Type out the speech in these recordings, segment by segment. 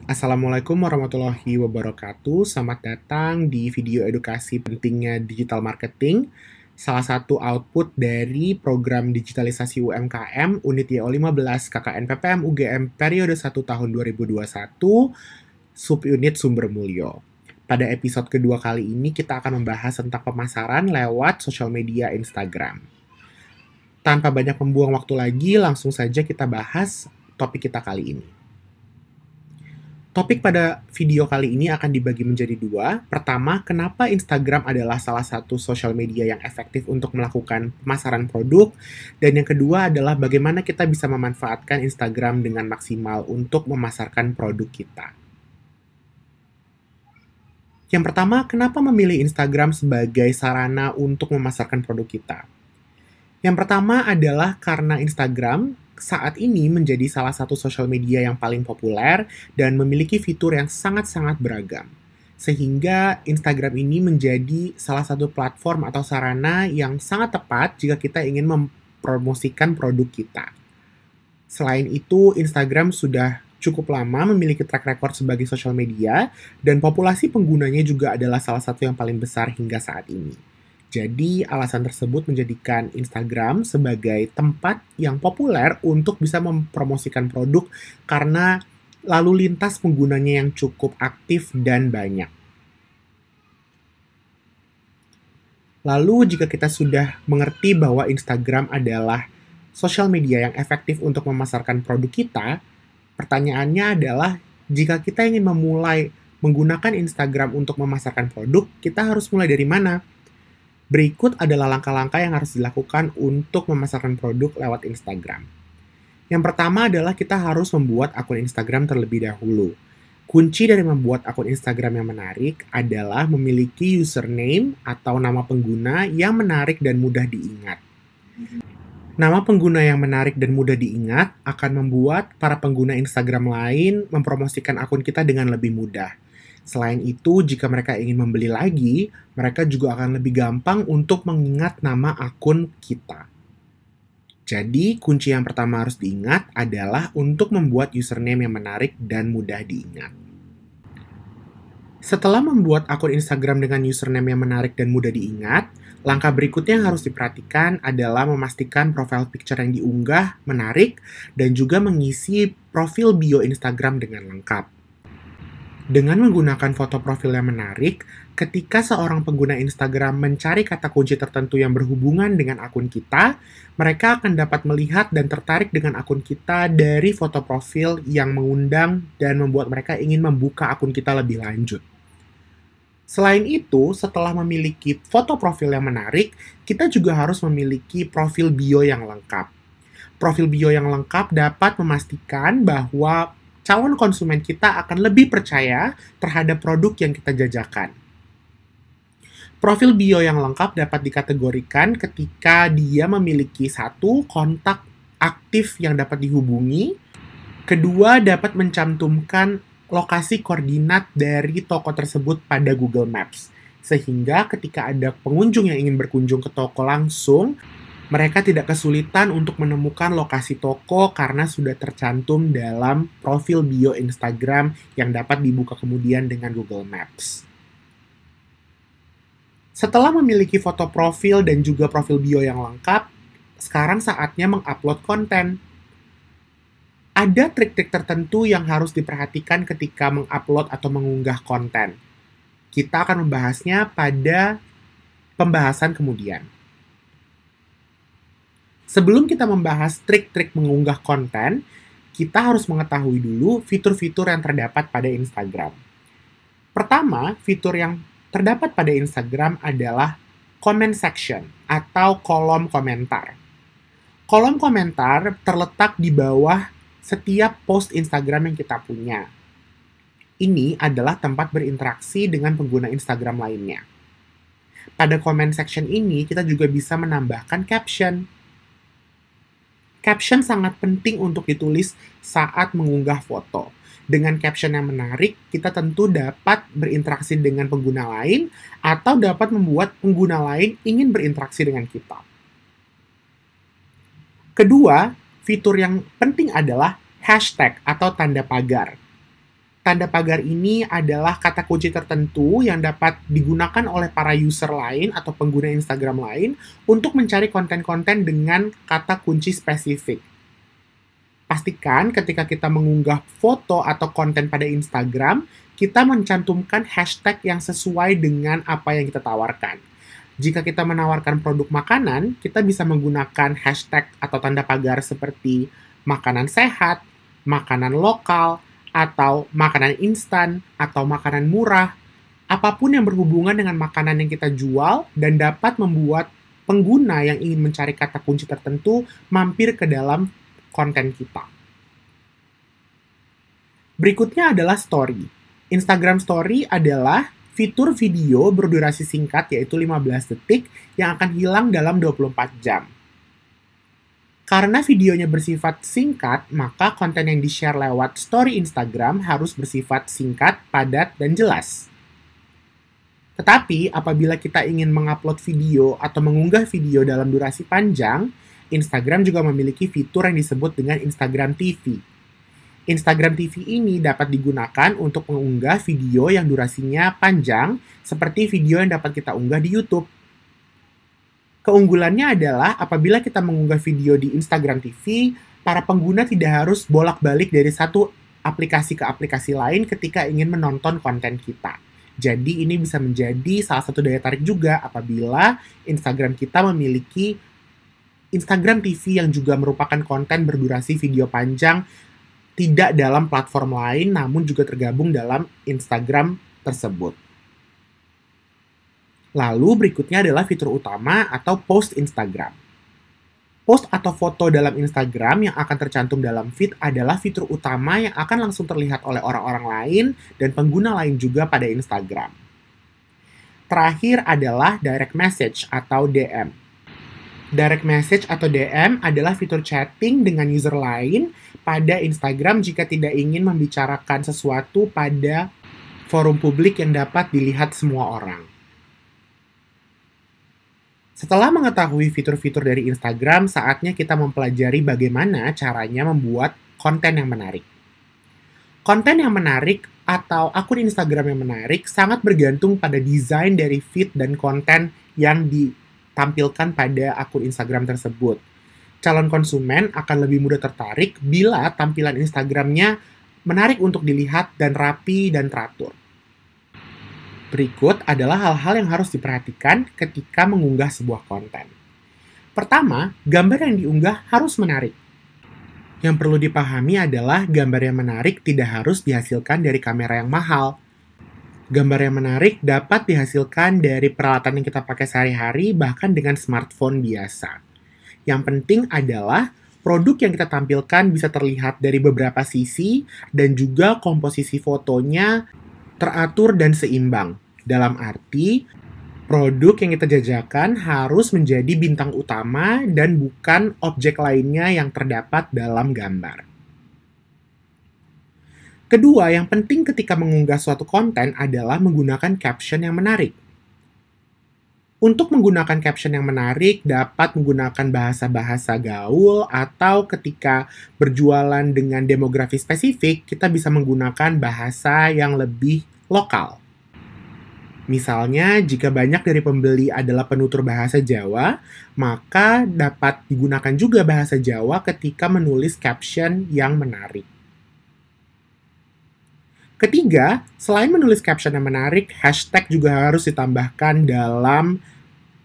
Assalamualaikum warahmatullahi wabarakatuh. Selamat datang di video edukasi pentingnya digital marketing, salah satu output dari program digitalisasi UMKM Unit YO15 KKN PPM UGM periode 1 tahun 2021, subunit Sumber Mulyo. Pada episode kedua kali ini kita akan membahas tentang pemasaran lewat sosial media Instagram. Tanpa banyak membuang waktu lagi, langsung saja kita bahas topik kita kali ini. Topik pada video kali ini akan dibagi menjadi dua. Pertama, kenapa Instagram adalah salah satu sosial media yang efektif untuk melakukan pemasaran produk. Dan yang kedua adalah bagaimana kita bisa memanfaatkan Instagram dengan maksimal untuk memasarkan produk kita. Yang pertama, kenapa memilih Instagram sebagai sarana untuk memasarkan produk kita? Yang pertama adalah karena Instagram saat ini menjadi salah satu sosial media yang paling populer dan memiliki fitur yang sangat-sangat beragam. Sehingga Instagram ini menjadi salah satu platform atau sarana yang sangat tepat jika kita ingin mempromosikan produk kita. Selain itu, Instagram sudah cukup lama memiliki track record sebagai sosial media dan populasi penggunanya juga adalah salah satu yang paling besar hingga saat ini. Jadi, alasan tersebut menjadikan Instagram sebagai tempat yang populer untuk bisa mempromosikan produk karena lalu lintas penggunanya yang cukup aktif dan banyak. Lalu, jika kita sudah mengerti bahwa Instagram adalah sosial media yang efektif untuk memasarkan produk kita, pertanyaannya adalah, jika kita ingin memulai menggunakan Instagram untuk memasarkan produk, kita harus mulai dari mana? Berikut adalah langkah-langkah yang harus dilakukan untuk memasarkan produk lewat Instagram. Yang pertama adalah kita harus membuat akun Instagram terlebih dahulu. Kunci dari membuat akun Instagram yang menarik adalah memiliki username atau nama pengguna yang menarik dan mudah diingat. Nama pengguna yang menarik dan mudah diingat akan membuat para pengguna Instagram lain mempromosikan akun kita dengan lebih mudah. Selain itu, jika mereka ingin membeli lagi, mereka juga akan lebih gampang untuk mengingat nama akun kita. Jadi, kunci yang pertama harus diingat adalah untuk membuat username yang menarik dan mudah diingat. Setelah membuat akun Instagram dengan username yang menarik dan mudah diingat, langkah berikutnya yang harus diperhatikan adalah memastikan profile picture yang diunggah menarik dan juga mengisi profil bio Instagram dengan lengkap. Dengan menggunakan foto profil yang menarik, ketika seorang pengguna Instagram mencari kata kunci tertentu yang berhubungan dengan akun kita, mereka akan dapat melihat dan tertarik dengan akun kita dari foto profil yang mengundang dan membuat mereka ingin membuka akun kita lebih lanjut. Selain itu, setelah memiliki foto profil yang menarik, kita juga harus memiliki profil bio yang lengkap. Profil bio yang lengkap dapat memastikan bahwa calon konsumen kita akan lebih percaya terhadap produk yang kita jajakan. Profil bio yang lengkap dapat dikategorikan ketika dia memiliki satu, kontak aktif yang dapat dihubungi, kedua, dapat mencantumkan lokasi koordinat dari toko tersebut pada Google Maps, sehingga ketika ada pengunjung yang ingin berkunjung ke toko langsung, mereka tidak kesulitan untuk menemukan lokasi toko karena sudah tercantum dalam profil bio Instagram yang dapat dibuka kemudian dengan Google Maps. Setelah memiliki foto profil dan juga profil bio yang lengkap, sekarang saatnya mengupload konten. Ada trik-trik tertentu yang harus diperhatikan ketika mengupload atau mengunggah konten. Kita akan membahasnya pada pembahasan kemudian. Sebelum kita membahas trik-trik mengunggah konten, kita harus mengetahui dulu fitur-fitur yang terdapat pada Instagram. Pertama, fitur yang terdapat pada Instagram adalah comment section atau kolom komentar. Kolom komentar terletak di bawah setiap post Instagram yang kita punya. Ini adalah tempat berinteraksi dengan pengguna Instagram lainnya. Pada comment section ini, kita juga bisa menambahkan caption. Caption sangat penting untuk ditulis saat mengunggah foto. Dengan caption yang menarik, kita tentu dapat berinteraksi dengan pengguna lain atau dapat membuat pengguna lain ingin berinteraksi dengan kita. Kedua, fitur yang penting adalah hashtag atau tanda pagar. Tanda pagar ini adalah kata kunci tertentu yang dapat digunakan oleh para user lain atau pengguna Instagram lain untuk mencari konten-konten dengan kata kunci spesifik. Pastikan ketika kita mengunggah foto atau konten pada Instagram, kita mencantumkan hashtag yang sesuai dengan apa yang kita tawarkan. Jika kita menawarkan produk makanan, kita bisa menggunakan hashtag atau tanda pagar seperti makanan sehat, makanan lokal, atau makanan instan, atau makanan murah, apapun yang berhubungan dengan makanan yang kita jual dan dapat membuat pengguna yang ingin mencari kata kunci tertentu mampir ke dalam konten kita. Berikutnya adalah story. Instagram Story adalah fitur video berdurasi singkat yaitu 15 detik yang akan hilang dalam 24 jam. Karena videonya bersifat singkat, maka konten yang di-share lewat story Instagram harus bersifat singkat, padat, dan jelas. Tetapi, apabila kita ingin mengupload video atau mengunggah video dalam durasi panjang, Instagram juga memiliki fitur yang disebut dengan Instagram TV. Instagram TV ini dapat digunakan untuk mengunggah video yang durasinya panjang, seperti video yang dapat kita unggah di YouTube. Keunggulannya adalah apabila kita mengunggah video di Instagram TV, para pengguna tidak harus bolak-balik dari satu aplikasi ke aplikasi lain ketika ingin menonton konten kita. Jadi ini bisa menjadi salah satu daya tarik juga apabila Instagram kita memiliki Instagram TV yang juga merupakan konten berdurasi video panjang, tidak dalam platform lain namun juga tergabung dalam Instagram tersebut. Lalu berikutnya adalah fitur utama atau post Instagram. Post atau foto dalam Instagram yang akan tercantum dalam feed adalah fitur utama yang akan langsung terlihat oleh orang-orang lain dan pengguna lain juga pada Instagram. Terakhir adalah direct message atau DM. Direct message atau DM adalah fitur chatting dengan user lain pada Instagram jika tidak ingin membicarakan sesuatu pada forum publik yang dapat dilihat semua orang. Setelah mengetahui fitur-fitur dari Instagram, saatnya kita mempelajari bagaimana caranya membuat konten yang menarik. Konten yang menarik atau akun Instagram yang menarik sangat bergantung pada desain dari feed dan konten yang ditampilkan pada akun Instagram tersebut. Calon konsumen akan lebih mudah tertarik bila tampilan Instagramnya menarik untuk dilihat dan rapi dan teratur. Berikut adalah hal-hal yang harus diperhatikan ketika mengunggah sebuah konten. Pertama, gambar yang diunggah harus menarik. Yang perlu dipahami adalah gambar yang menarik tidak harus dihasilkan dari kamera yang mahal. Gambar yang menarik dapat dihasilkan dari peralatan yang kita pakai sehari-hari, bahkan dengan smartphone biasa. Yang penting adalah produk yang kita tampilkan bisa terlihat dari beberapa sisi dan juga komposisi fotonya teratur dan seimbang. Dalam arti, produk yang kita jajakan harus menjadi bintang utama dan bukan objek lainnya yang terdapat dalam gambar. Kedua, yang penting ketika mengunggah suatu konten adalah menggunakan caption yang menarik. Untuk menggunakan caption yang menarik, dapat menggunakan bahasa-bahasa gaul atau ketika berjualan dengan demografi spesifik, kita bisa menggunakan bahasa yang lebih lokal. Misalnya, jika banyak dari pembeli adalah penutur bahasa Jawa, maka dapat digunakan juga bahasa Jawa ketika menulis caption yang menarik. Ketiga, selain menulis caption yang menarik, hashtag juga harus ditambahkan dalam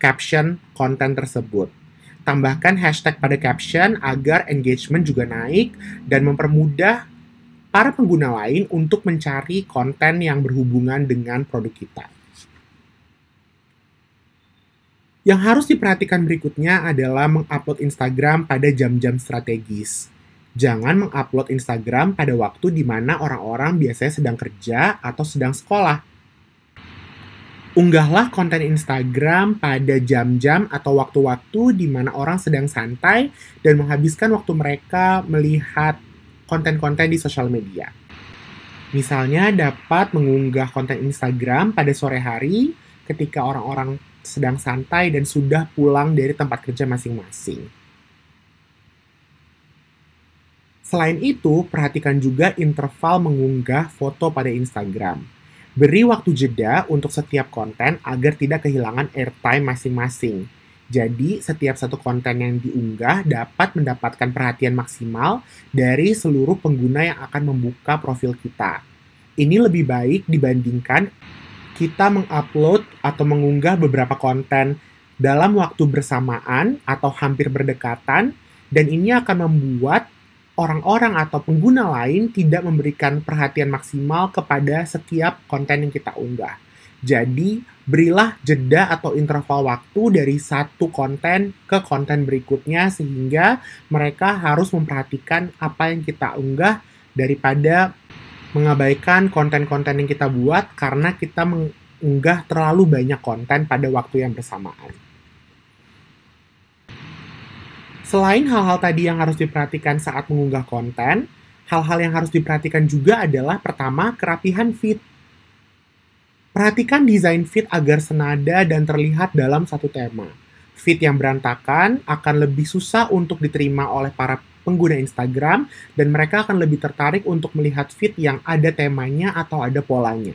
caption konten tersebut. Tambahkan hashtag pada caption agar engagement juga naik dan mempermudah para pengguna lain untuk mencari konten yang berhubungan dengan produk kita. Yang harus diperhatikan berikutnya adalah mengupload Instagram pada jam-jam strategis. Jangan mengupload Instagram pada waktu di mana orang-orang biasanya sedang kerja atau sedang sekolah. Unggahlah konten Instagram pada jam-jam atau waktu-waktu di mana orang sedang santai dan menghabiskan waktu mereka melihat konten-konten di sosial media. Misalnya dapat mengunggah konten Instagram pada sore hari ketika orang-orang sedang santai dan sudah pulang dari tempat kerja masing-masing. Selain itu, perhatikan juga interval mengunggah foto pada Instagram. Beri waktu jeda untuk setiap konten agar tidak kehilangan airtime masing-masing. Jadi, setiap satu konten yang diunggah dapat mendapatkan perhatian maksimal dari seluruh pengguna yang akan membuka profil kita. Ini lebih baik dibandingkan kita mengupload atau mengunggah beberapa konten dalam waktu bersamaan atau hampir berdekatan, dan ini akan membuat orang-orang atau pengguna lain tidak memberikan perhatian maksimal kepada setiap konten yang kita unggah. Jadi, berilah jeda atau interval waktu dari satu konten ke konten berikutnya sehingga mereka harus memperhatikan apa yang kita unggah daripada mengabaikan konten-konten yang kita buat karena kita mengunggah terlalu banyak konten pada waktu yang bersamaan. Selain hal-hal tadi yang harus diperhatikan saat mengunggah konten, hal-hal yang harus diperhatikan juga adalah pertama, kerapihan feed. Perhatikan desain feed agar senada dan terlihat dalam satu tema. Feed yang berantakan akan lebih susah untuk diterima oleh para pengguna Instagram dan mereka akan lebih tertarik untuk melihat feed yang ada temanya atau ada polanya.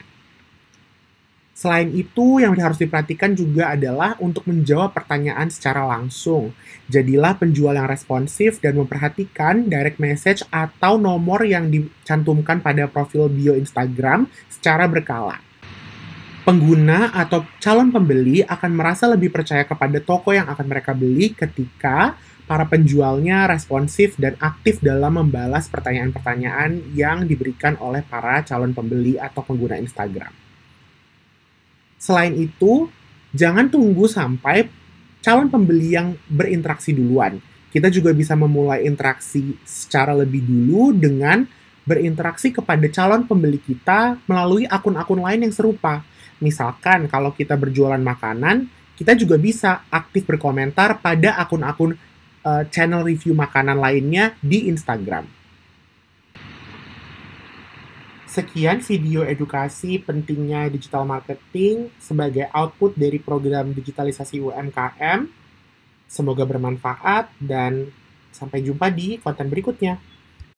Selain itu, yang harus diperhatikan juga adalah untuk menjawab pertanyaan secara langsung. Jadilah penjual yang responsif dan memperhatikan direct message atau nomor yang dicantumkan pada profil bio Instagram secara berkala. Pengguna atau calon pembeli akan merasa lebih percaya kepada toko yang akan mereka beli ketika para penjualnya responsif dan aktif dalam membalas pertanyaan-pertanyaan yang diberikan oleh para calon pembeli atau pengguna Instagram. Selain itu, jangan tunggu sampai calon pembeli yang berinteraksi duluan. Kita juga bisa memulai interaksi secara lebih dulu dengan berinteraksi kepada calon pembeli kita melalui akun-akun lain yang serupa. Misalkan kalau kita berjualan makanan, kita juga bisa aktif berkomentar pada akun-akun channel review makanan lainnya di Instagram. Sekian video edukasi pentingnya digital marketing sebagai output dari program digitalisasi UMKM. Semoga bermanfaat dan sampai jumpa di konten berikutnya.